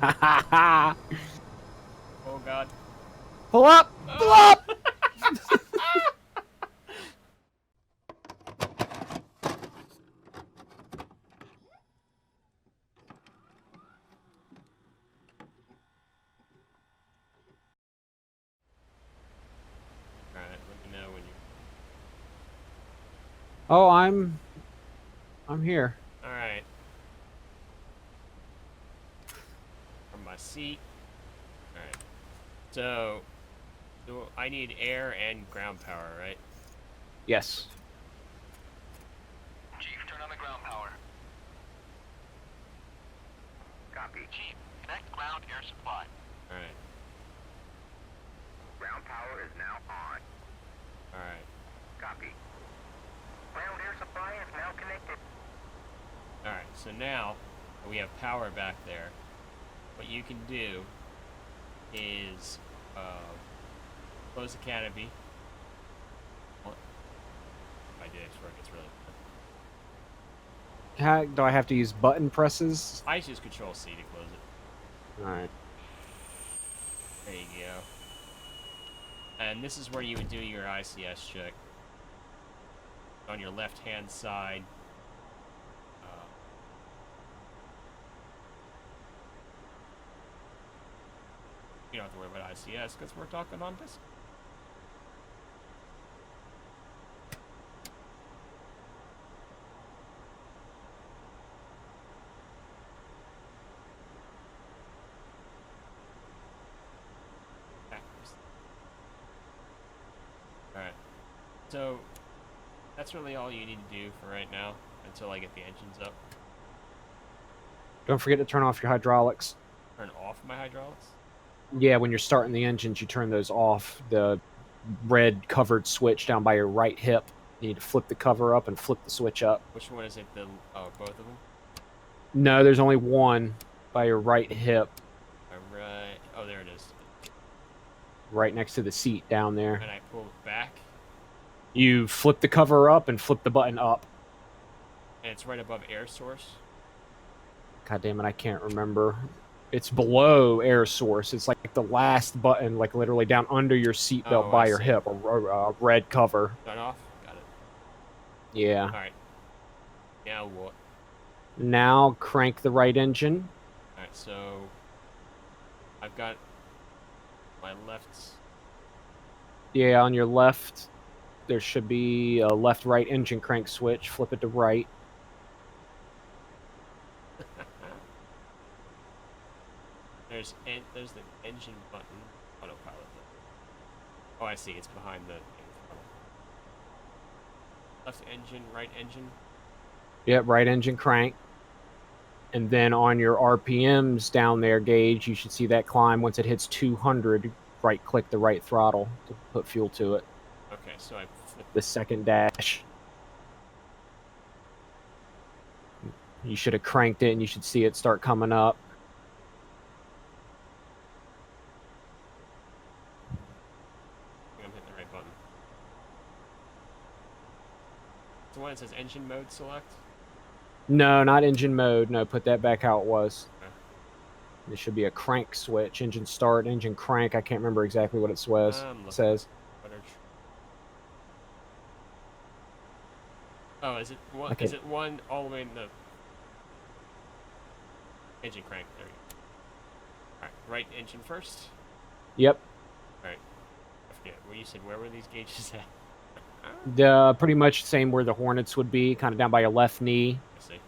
Oh god. Pull up! Pull up! Alright, let me know when you... Oh, I'm here. Alright. From my seat. Alright. So, I need air and ground power, right? Yes. Chief, turn on the ground power. Copy. Chief, connect ground air supply. Alright. Ground power is now on. Alright. Copy. Ground air supply is now connected. Alright, so now we have power back there. What you can do is close the canopy. Well, if I did it work, it's really bad. How do I have to use button presses? I just use Control C to close it. Alright. There you go. And this is where you would do your ICS check. On your left hand side. You don't have to worry about ICS because we're talking on this. Alright. So, that's really all you need to do for right now until I get the engines up. Don't forget to turn off your hydraulics. Turn off my hydraulics? Yeah, when you're starting the engines, you turn those off. The red covered switch down by your right hip. You need to flip the cover up and flip the switch up. Which one is it? Oh, both of them? No, there's only one by your right hip. Alright. Oh, there it is. Right next to the seat down there. And I pull it back. You flip the cover up and flip the button up. And it's right above air source. God damn it, I can't remember. It's below air source. It's like the last button, like literally down under your seatbelt by your hip, a red cover. Turn off? Got it. Yeah. Alright. Now what? Now crank the right engine. Alright, so I've got my left. Yeah, on your left, there should be a left-right engine crank switch. Flip it to right. There's the engine button. Autopilot. Oh, I see. It's behind the left engine, right engine. Yep, right engine crank. And then on your RPMs down there gauge, you should see that climb. Once it hits 200, right-click the right throttle to put fuel to it. Okay, so I flip the second dash. You should have cranked it, and you should see it start coming up. I'm hitting the right button. It's the one that says engine mode select? No, not engine mode. No, put that back how it was. Okay. There should be a crank switch. Engine start, engine crank. I can't remember exactly what it says. Oh, is it one? Okay. Is it one all the way in the engine crank? There you go. All right, right engine first. Yep. All right. I forget. Well, you said where were these gauges at? Pretty much same where the Hornets would be, kind of down by your left knee. I see.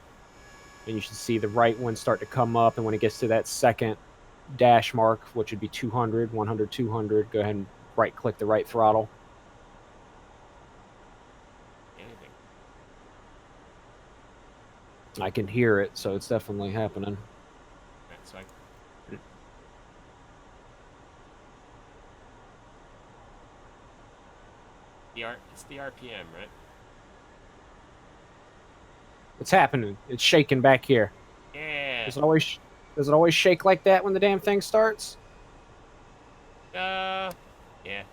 And you should see the right one start to come up, and when it gets to that second dash mark, which would be 200, 100, 200, go ahead and right-click the right throttle. Anything. I can hear it, so it's definitely happening. Right, so it's the RPM, right? It's happening. It's shaking back here. Yeah. Does it always shake like that when the damn thing starts? Yeah. Yeah,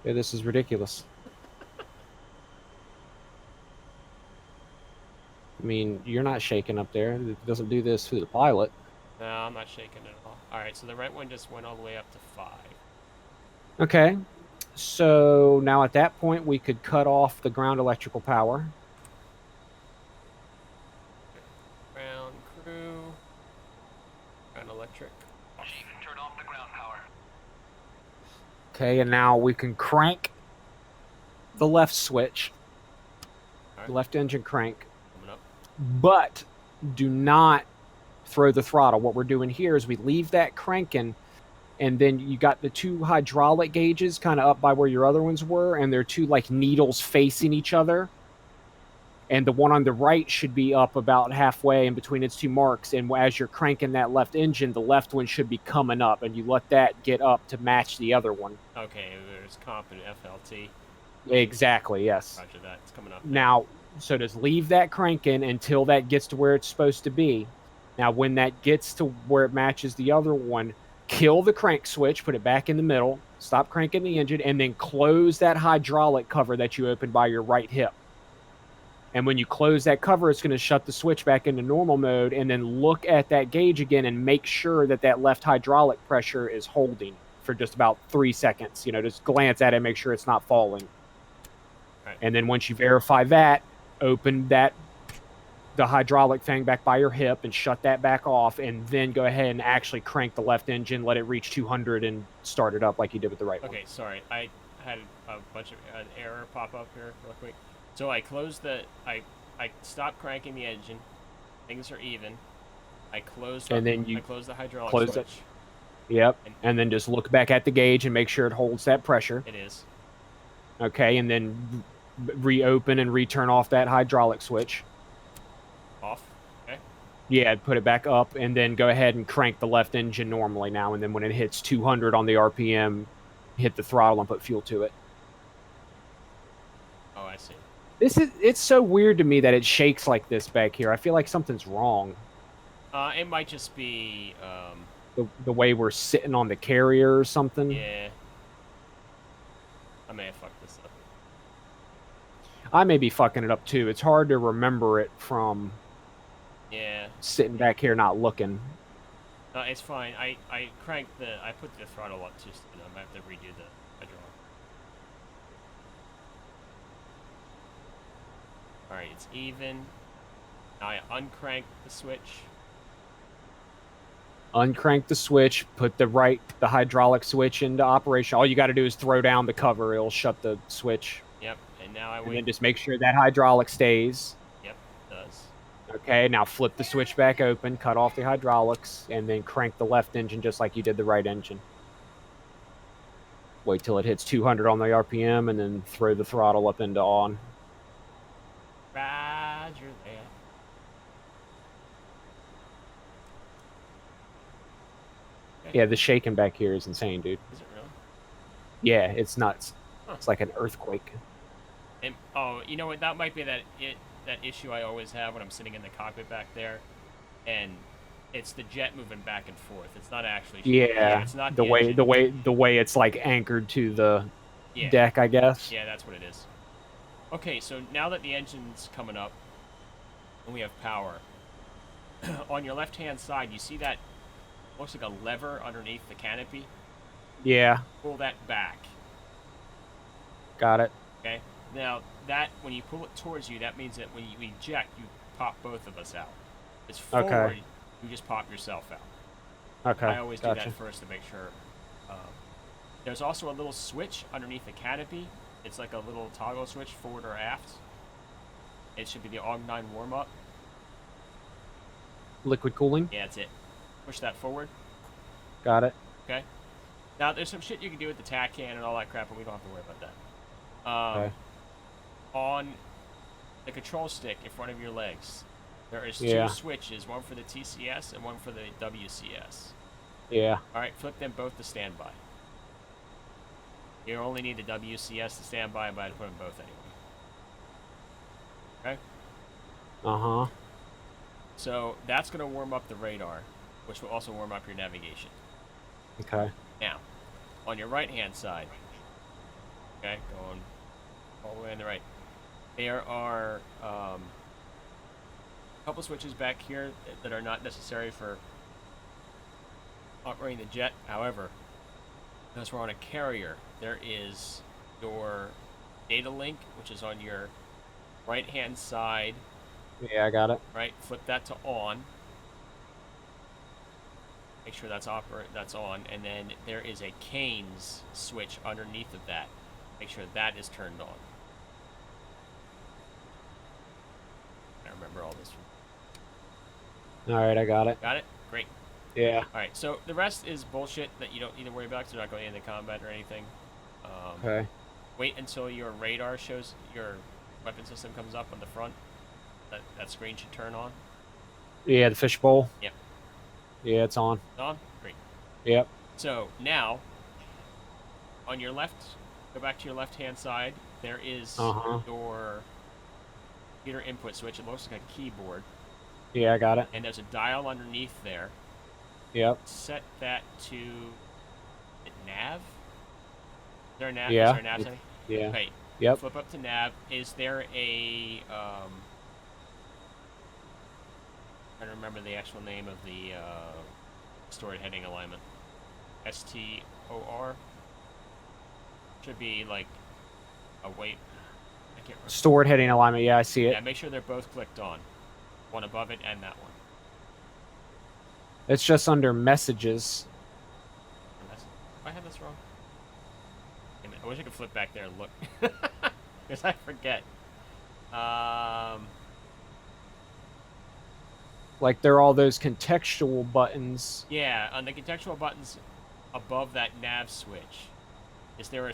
this is ridiculous. I mean, you're not shaking up there. It doesn't do this through the pilot. No, I'm not shaking at all. All right, so the right one just went all the way up to 5. Okay. So now at that point, we could cut off the ground electrical power. Ground crew. Ground electric. Chief, turn off the ground power. Okay, and now we can crank the left switch, Alright. the left engine crank, Coming up. but do not throw the throttle. What we're doing here is we leave that cranking, and then you got the 2 hydraulic gauges kind of up by where your other ones were, and they're 2 like needles facing each other. And the one on the right should be up about halfway in between its 2 marks. And as you're cranking that left engine, the left one should be coming up, and you let that get up to match the other one. Okay, there's comp and FLT. Exactly, yes. Roger that. It's coming up. Now, so just leave that cranking until that gets to where it's supposed to be. Now, when that gets to where it matches the other one, kill the crank switch, put it back in the middle, stop cranking the engine, and then close that hydraulic cover that you opened by your right hip. And when you close that cover, it's going to shut the switch back into normal mode, and then look at that gauge again and make sure that that left hydraulic pressure is holding for just about 3 seconds. You know, just glance at it and make sure it's not falling. Right. And then once you verify that, open the hydraulic thing back by your hip and shut that back off, and then go ahead and actually crank the left engine, let it reach 200, and start it up like you did with the right one. Okay, sorry. I had a bunch of an error pop up here real quick. So I closed the... I stopped cranking the engine. Things are even. I closed And then you I closed the hydraulic close switch. it. Yep. And then just look back at the gauge and make sure it holds that pressure. It is. Okay, and then reopen and return off that hydraulic switch. Off. Okay. Yeah, put it back up, and then go ahead and crank the left engine normally now, and then when it hits 200 on the RPM, hit the throttle and put fuel to it. Oh, I see. It's so weird to me that it shakes like this back here. I feel like something's wrong. It might just be, The way we're sitting on the carrier or something. yeah. I may have fucked this up. I may be fucking it up too. It's hard to remember it from Yeah. sitting back here not looking. It's fine. I cranked I put the throttle up too soon. I might have to redo the hydraulic. Alright, it's even. Now I uncrank the switch. Uncrank the switch, put the hydraulic switch into operation. All you got to do is throw down the cover. It'll shut the switch. Yep, and now I And wait. then just make sure that hydraulic stays. Yep, it does. Okay, now flip the switch back open, cut off the hydraulics, and then crank the left engine just like you did the right engine. Wait till it hits 200 on the RPM, and then throw the throttle up into on. Roger that. Okay. Yeah, the shaking back here is insane, dude. Is it really? Yeah, it's nuts. Huh. It's like an earthquake. And, oh, you know what? That might be that issue I always have when I'm sitting in the cockpit back there, and it's the jet moving back and forth. It's not actually. Yeah, it's not the engine. way it's like anchored to the Yeah. deck, I guess. Yeah, that's what it is. Okay, so now that the engine's coming up, and we have power, on your left-hand side, you see that looks like a lever underneath the canopy? Yeah, Pull that back, got it. okay? Now, that, when you pull it towards you, that means that when you eject, you pop both of us out. If it's forward, Okay. you just pop yourself out. Okay, I always do gotcha. that first to make sure. There's also a little switch underneath the canopy. It's like a little toggle switch, forward or aft. It should be the AUG9 warm-up. Liquid cooling, Yeah, that's it. Push that forward, got it. okay? Now, there's some shit you can do with the tack can and all that crap, but we don't have to worry about that. Okay. On the control stick in front of your legs, there is Yeah. 2 switches, one for the TCS and one for the WCS. Yeah, Alright, flip them both to standby. You only need the WCS to standby, but I'd put them both anyway. Okay? uh-huh. So, that's going to warm up the radar, which will also warm up your navigation. Okay. Now, on your right-hand side, okay, going all the way on the right, there are couple switches back here that are not necessary for operating the jet. However, because we're on a carrier, there is your data link, which is on your right-hand side. Yeah, I got it. Right, flip that to on. Make sure that's on, and then there is a canes switch underneath of that. Make sure that is turned on. I remember all this. All right, I got it. Got it? Great. Yeah. All right, so the rest is bullshit that you don't need to worry about because you're not going into combat or anything. Okay. Wait until your radar shows your weapon system comes up on the front. That screen should turn on. Yeah, the fishbowl. Yep. Yeah, it's on. It's on? Great. Yep. So now, on your left, go back to your left-hand side. There is your computer input switch. It looks like a keyboard. Yeah, I got it. And there's a dial underneath there. Yep. Set that to nav. Is there a nav? Yeah. Is there a nav setting? Yeah. Okay. Yep. Flip up to nav. Is there a I don't remember the actual name of the stored heading alignment. STOR. Should be like a wait. I can't remember. Stored heading alignment. Yeah, I see it. Yeah, make sure they're both clicked on. One above it and that one. It's just under messages. I have this wrong. I wish I could flip back there and look. Because I forget. Like there are all those contextual buttons. Yeah, on the contextual buttons above that nav switch, is there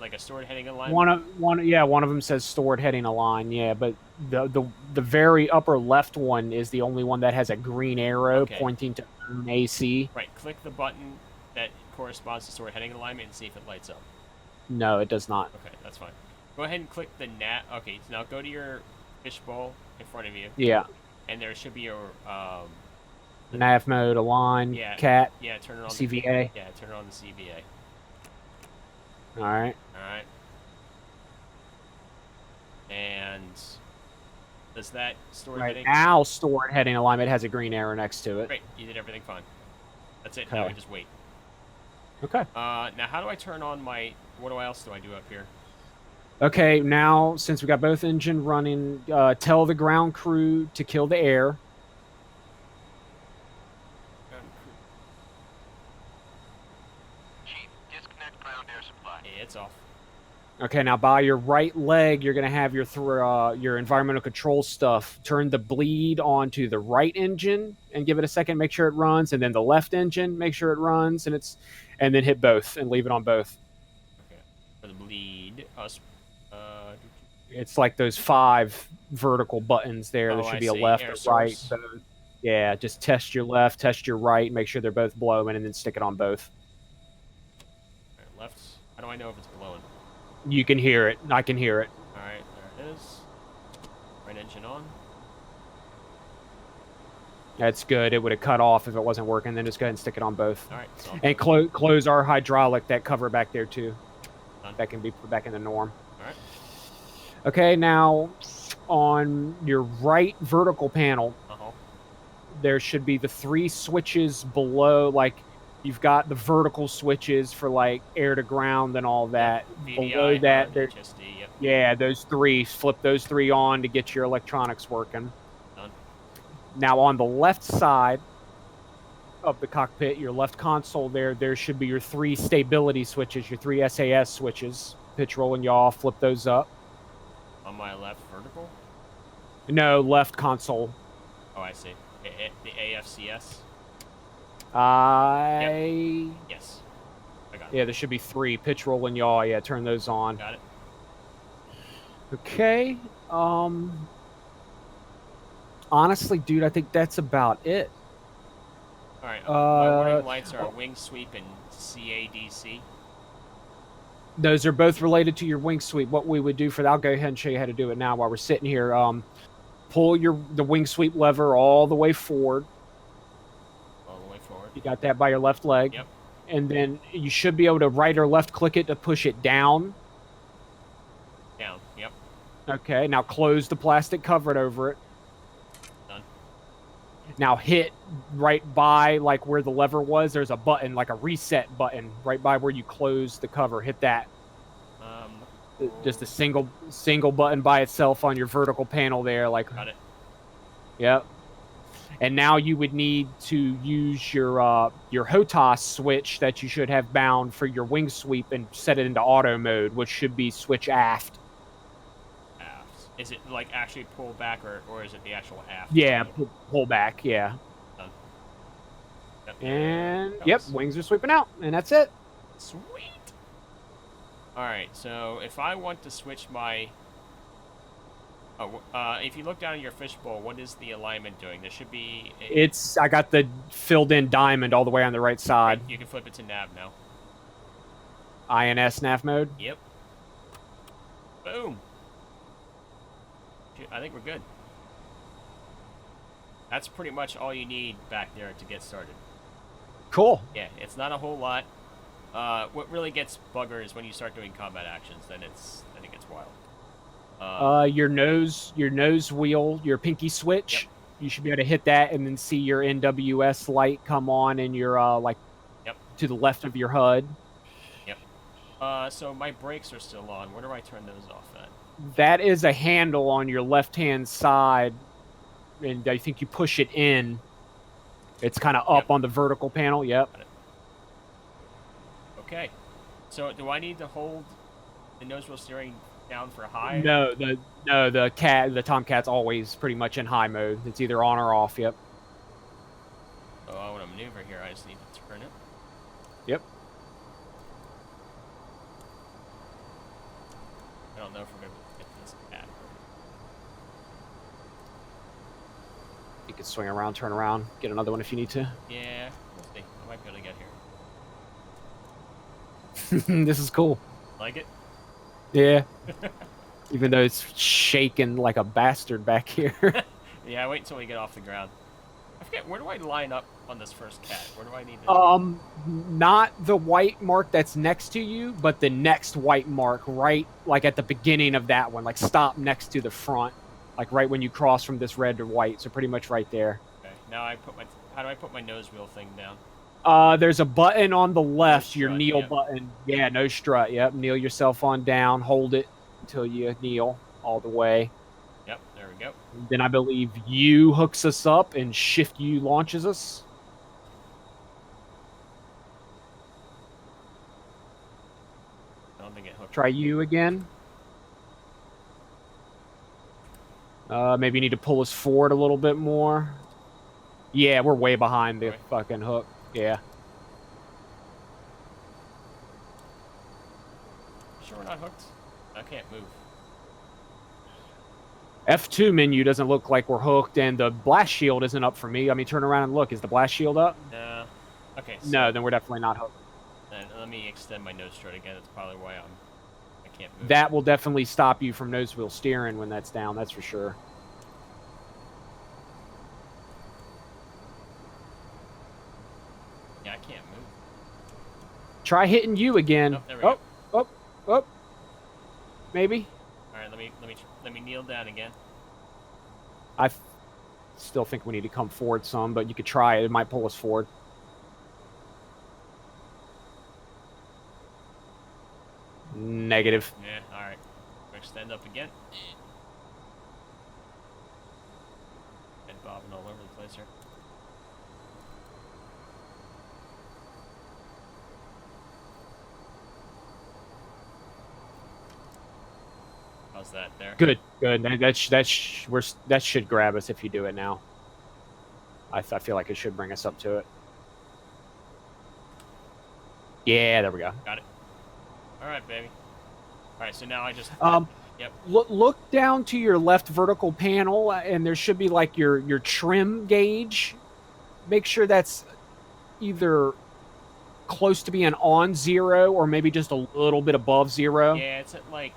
like a stored heading alignment? One of them says stored heading align. Yeah, but the very upper left one is the only one that has a green arrow pointing to AC. Right. Click the button that corresponds to stored heading alignment and see if it lights up. No, it does not. Okay, that's fine. Go ahead and click the nav. Okay, so now go to your fishbowl in front of you. Yeah. And there should be your nav mode, align, yeah, cat. Yeah, turn it on. CVA. Yeah, turn it on the CVA. All right. All right. And does that stored heading? Now stored heading alignment has a green arrow next to it. Great, you did everything fine. That's it. Okay. Now we just wait. Okay. Now how do I turn on my? What else do I do up here? Okay, now since we got both engine running, tell the ground crew to kill the air. Chief, disconnect ground air supply. Yeah, it's off. Okay, now by your right leg, you're gonna have your environmental control stuff. Turn the bleed onto the right engine and give it a second, make sure it runs, and then the left engine, make sure it runs, and then hit both and leave it on both. Okay. For the bleed, it's like those 5 vertical buttons there. There should be a left or right. So, yeah, just test your left, test your right, make sure they're both blowing, and then stick it on both. All right, left. How do I know if it's blowing? You can hear it. I can hear it. All right, there it is. Right engine on. That's good. It would have cut off if it wasn't working. Then just go ahead and stick it on both. All right. And close our hydraulic, that cover back there too. Done. That can be put back in the norm. All right. Okay, now on your right vertical panel, there should be the 3 switches below. Like you've got the vertical switches for like air to ground and all that. VDI, below that, there's HSD, yep. Yeah, those 3. Flip those 3 on to get your electronics working. Done. Now on the left side of the cockpit, your left console there should be your 3 stability switches, your 3 SAS switches. Pitch, roll, and yaw. Flip those up. On my left vertical? No, left console. Oh, I see. The AFCS? Yep. Yes. I got it. Yeah, there should be 3. Pitch, roll, and yaw. Yeah, turn those on. Got it. Okay. Honestly, dude, I think that's about it. All right. My warning lights are wing sweep and CADC. Those are both related to your wing sweep. What we would do for that, I'll go ahead and show you how to do it now while we're sitting here. Pull the wing sweep lever all the way forward. All the way forward. You got that by your left leg. Yep. And then you should be able to right or left click it to push it down. Down. Yep. Okay, now close the plastic cover over it. Now hit right by like where the lever was. There's a button, like a reset button, right by where you close the cover. Hit that. Just a single button by itself on your vertical panel there. Like, got it. Yep. And now you would need to use your HOTAS switch that you should have bound for your wing sweep and set it into auto mode, which should be switch aft. Aft. Is it like actually pull back, or is it the actual aft? Yeah, pull back. Yeah. Done. Yep, And yep, wings are sweeping out, and that's it. Sweet. All right. So if I want to switch my if you look down at your fishbowl, what is the alignment doing? There should be I got the filled in diamond all the way on the right side. Right, you can flip it to nav now. INS nav mode? Yep. Boom. I think we're good. That's pretty much all you need back there to get started. Cool. Yeah, it's not a whole lot. What really gets bugger is when you start doing combat actions, then it gets wild. Your nose wheel, your pinky switch. Yep. You should be able to hit that and then see your NWS light come on in your yep. to the left of your HUD. Yep. So my brakes are still on. Where do I turn those off at? That is a handle on your left-hand side, and I think you push it in. It's kind of up on the vertical panel. Yep. Okay. So do I need to hold the nose wheel steering down for high? No, the Tomcat's always pretty much in high mode. It's either on or off. Yep. So I want to maneuver here. I just need to turn it. Yep. I don't know if we're going to get this cat. You can swing around, turn around, get another one if you need to. Yeah, we'll see. I might be able to get here. This is cool. Like it? Yeah. Even though it's shaking like a bastard back here. Yeah, wait until we get off the ground. I forget, where do I line up on this first cat? Where do I need to... Not the white mark that's next to you, but the next white mark right, like at the beginning of that one. Like stop next to the front. Like right when you cross from this red to white. So pretty much right there. Okay, now how do I put my nose wheel thing down? There's a button on the left, strut, your kneel yep. button. Yeah, no strut. Yep, kneel yourself on down. Hold it until you kneel all the way. Yep, there we go. Then I believe U hooks us up and shift U launches us. I don't think it hooked. Try U again. Maybe you need to pull us forward a little bit more. Yeah, we're way behind the fucking hook. Yeah. Sure we're not hooked? I can't move. F2 menu doesn't look like we're hooked, and the blast shield isn't up for me. I mean, turn around and look. Is the blast shield up? No. Okay. So no, then we're definitely not hooked. Then let me extend my nose strut again. That's probably why I can't move. That will definitely stop you from nose wheel steering when that's down. That's for sure. Yeah, I can't move. Try hitting U again. Oh, there we go. Oh. Maybe. All right, let me kneel down again. I still think we need to come forward some, but you could try it. It might pull us forward. Negative. Yeah, all right. Extend up again. Head bobbing all over the place here. How's that there? Good. That should grab us if you do it now. I feel like it should bring us up to it. Yeah, there we go. Got it. All right, baby. All right, so now I just... Yep. Look down to your left vertical panel, and there should be like your trim gauge. Make sure that's either close to being on 0 or maybe just a little bit above 0. Yeah, it's at like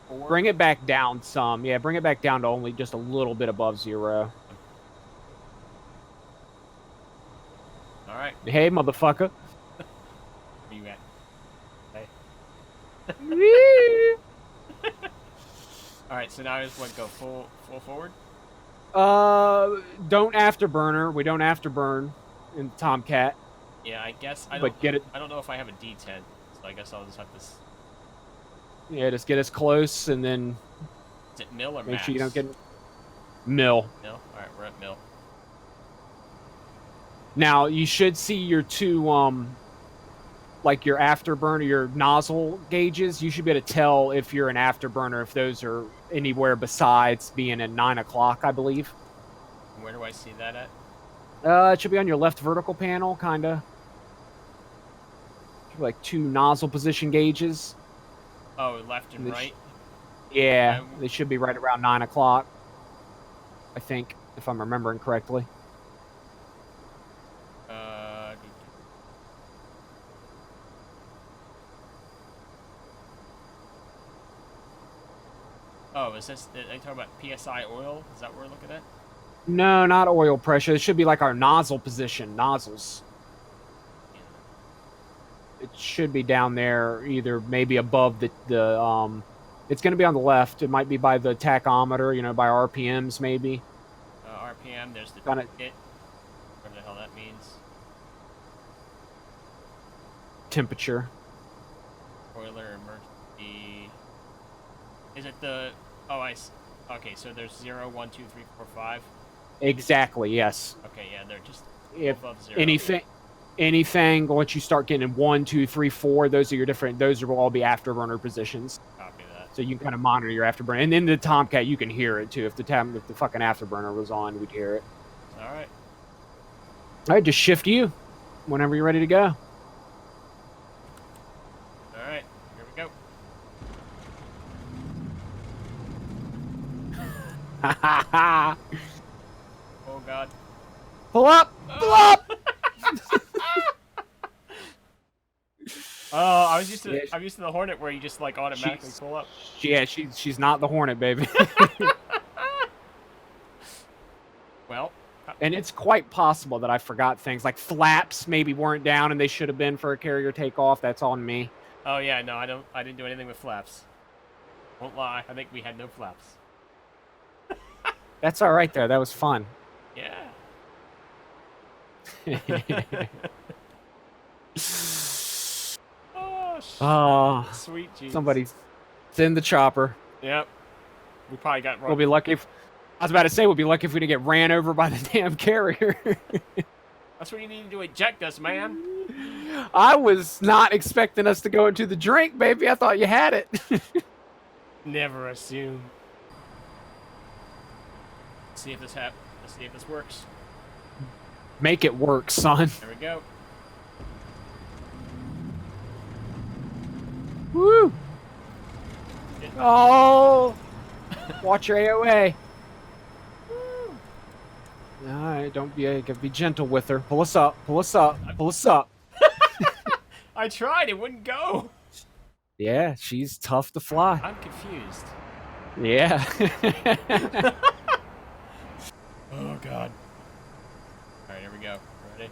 4. Bring it back down some. Yeah, bring it back down to only just a little bit above 0. All right. Hey, motherfucker. Where you at? Hey. All right, so now I just want to go full forward. Don't afterburner. We don't afterburn in Tomcat, Yeah, I guess I don't. but get it. I don't know if I have a D10, so I guess I'll just have to. Yeah, just get us close, and then Is it mill or make max? sure you don't get mill. Mill. All right, we're at mill. Now you should see your two like your afterburner, your nozzle gauges. You should be able to tell if you're an afterburner if those are anywhere besides being at 9 o'clock, I believe. Where do I see that at? It should be on your left vertical panel, kinda. Should be like two nozzle position gauges. Oh, left and right. Yeah, they should be right around 9 o'clock. I think, if I'm remembering correctly. Oh, is this? Are you talking about PSI oil? Is that what we're looking at? No, not oil pressure. It should be like our nozzle position, nozzles. It should be down there, either maybe above the it's going to be on the left. It might be by the tachometer, you know, by RPMs maybe. RPM. There's the Kinda, it. Whatever the hell that means. temperature. Boiler emergency. Is it the? Oh, okay, so there's 0, 1, 2, 3, 4, 5. Exactly. Yes. Okay, yeah, they're just If above 0. anything, once you start getting 1, 2, 3, 4, those are your different. Those will all be afterburner positions. Copy that. So you can kind of monitor your afterburner, and in the Tomcat you can hear it too. If the fucking afterburner was on, we'd hear it. All right. All right, just shift you whenever you're ready to go. All right, here we go. Oh God. Pull up! Pull up! Oh, I'm used to the Hornet where you just like automatically pull up. Yeah, she's not the Hornet, baby. Well, and it's quite possible that I forgot things like flaps maybe weren't down and they should have been for a carrier takeoff. That's on me. Oh yeah, no, I didn't do anything with flaps. Won't lie, I think we had no flaps. That's all right there. That was fun. Yeah. Oh, sweet Jesus. Somebody's in the chopper. Yep. We probably got wrong. We'll be lucky if I was about to say we'll be lucky if we didn't get ran over by the damn carrier. That's what you need to do, eject us, man. I was not expecting us to go into the drink, baby. I thought you had it. Never assume. Let's see if this Let's see if this works. Make it work, son. There we go. Woo! Oh! Watch your AOA. All right, don't be gentle with her. Pull us up. Pull us up. Pull us up. I tried. It wouldn't go. Yeah, she's tough to fly. I'm confused. Yeah. Oh God. All right, here we go. Ready?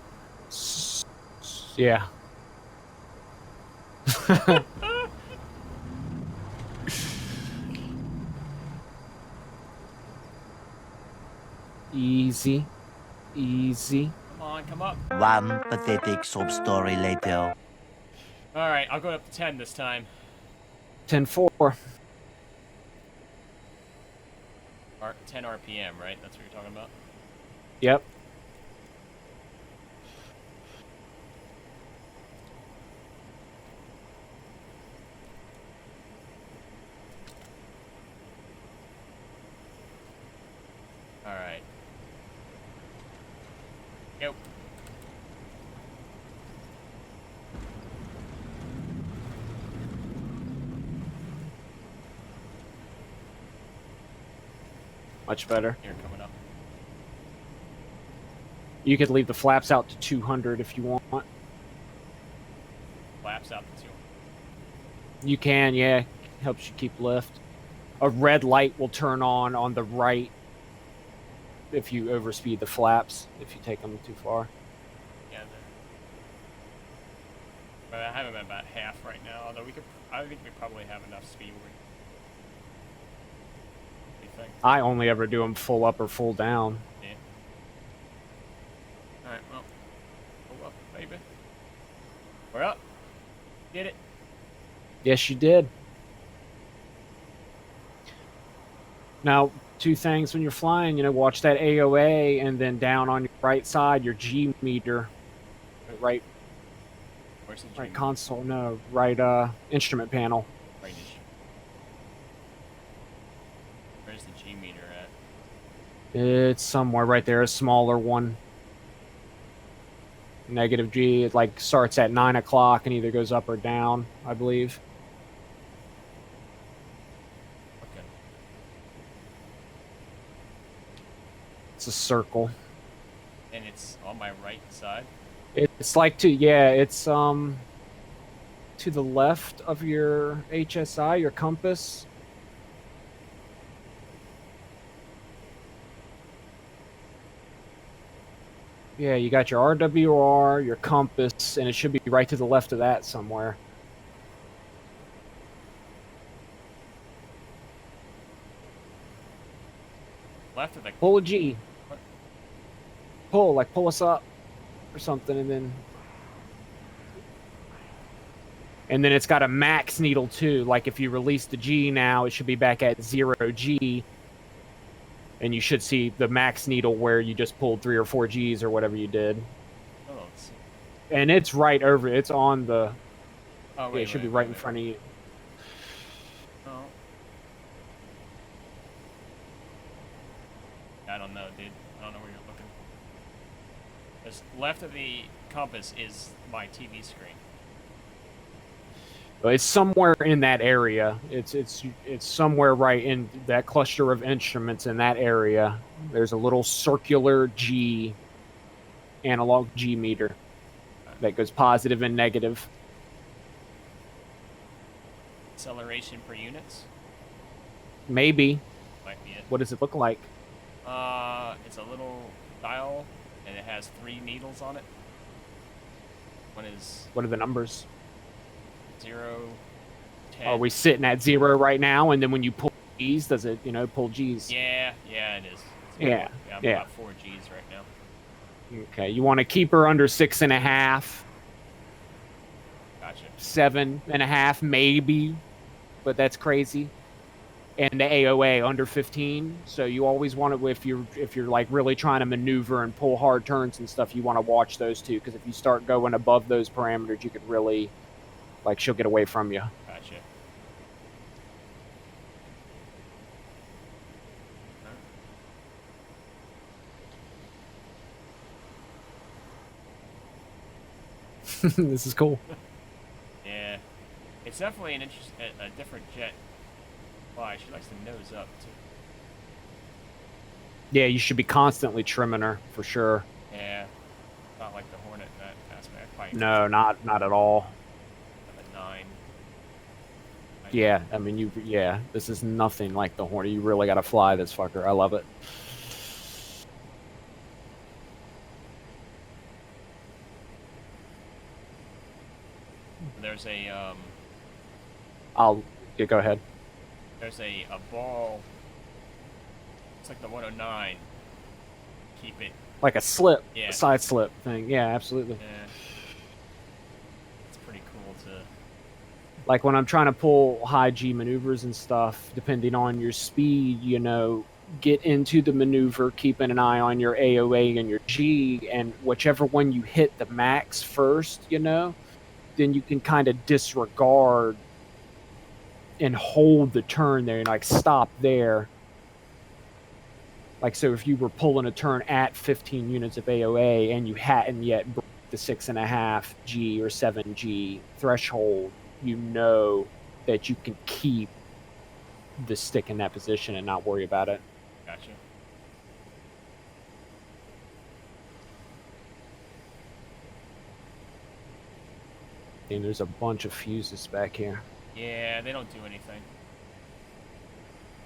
Yeah. Easy. Easy. Come on, come up. One pathetic sob story later. All right, I'll go up to 10 this time. 10-4. 10 RPM, right? That's what you're talking about? Yep. All right. Go. Much better. Here, coming up. You could leave the flaps out to 200 if you want. Flaps out the 2. You can, yeah. Helps you keep lift. A red light will turn on the right if you overspeed the flaps, if you take them too far. Yeah, but I have them at about half right now, although I think we probably have enough speed where we thing. I only ever do them full up or full down. Yeah. Alright, well. Pull up, baby. We're up. Did it. Yes, you did. Now, two things when you're flying, watch that AOA, and then down on your right side, your G meter. Right Where's the G right meter? console, no, right instrument panel. Right issue. Where's the G meter at? It's somewhere right there, a smaller one. Negative G, it like starts at 9 o'clock and either goes up or down, I believe. Okay. It's a circle. And it's on my right side. It's like it's to the left of your HSI, your compass. Yeah, you got your RWR, your compass, and it should be right to the left of that somewhere. Left of the. Pull a G. What? Pull us up or something, and then it's got a max needle too. Like if you release the G now, it should be back at 0G. And you should see the max needle where you just pulled 3 or 4 Gs or whatever you did. Oh, let's see. And it's right over. It's on the. Oh, Yeah, wait, it should wait, be right wait, in front of you. Oh. I don't know, dude. I don't know where you're looking. Because left of the compass is my TV screen. But it's somewhere in that area. It's somewhere right in that cluster of instruments in that area. There's a little circular G, analog G meter that goes positive and negative. Acceleration per units? Maybe. Might be it. What does it look like? It's a little dial, and it has 3 needles on it. One is What are the numbers? 0, 10. Are we sitting at 0 right now? And then when you pull G's, does it, pull G's? Yeah, it is. Yeah, I'm yeah. about 4 Gs right now. Okay, you want to keep her under 6.5, Gotcha. 7.5 maybe, but that's crazy. And the AOA under 15. So you always want to, if you're like really trying to maneuver and pull hard turns and stuff, you want to watch those two, because if you start going above those parameters, you could really, like, she'll get away from you. Gotcha. This is cool. Yeah. It's definitely a different jet. Why? She likes to nose up, too. Yeah, you should be constantly trimming her for sure. Yeah. Not like the Hornet in that aspect. Probably No, not at all. a 9. Yeah, I mean, this is nothing like the Hornet. You really got to fly this fucker. I love it. There's a, Go ahead. there's a ball. It's like the 109. Keep it. Like a slip, Yeah. a side slip thing. Yeah, absolutely. Yeah. It's pretty cool to. Like when I'm trying to pull high G maneuvers and stuff, depending on your speed, get into the maneuver, keeping an eye on your AOA and your G, and whichever one you hit the max first, then you can kind of disregard and hold the turn there and like stop there. Like, so if you were pulling a turn at 15 units of AOA and you hadn't yet broke the 6.5 G or 7 G threshold, that you can keep the stick in that position and not worry about it. Gotcha. And there's a bunch of fuses back here. Yeah, they don't do anything.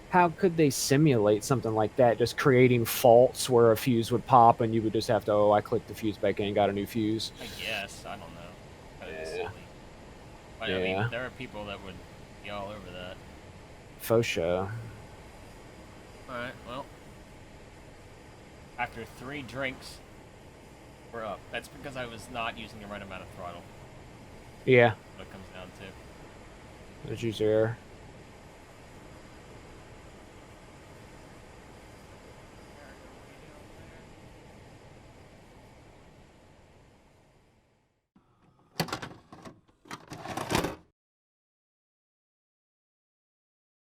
How could they simulate something like that, just creating faults where a fuse would pop and you would just have to, I clicked the fuse back in and got a new fuse? I guess. I don't know. Kinda Yeah. silly. But I Yeah. mean, there are people that would be all over that. Faux show. Alright, well. After 3 drinks, we're up. That's because I was not using the right amount of throttle. Yeah, What it comes down to. there's user error.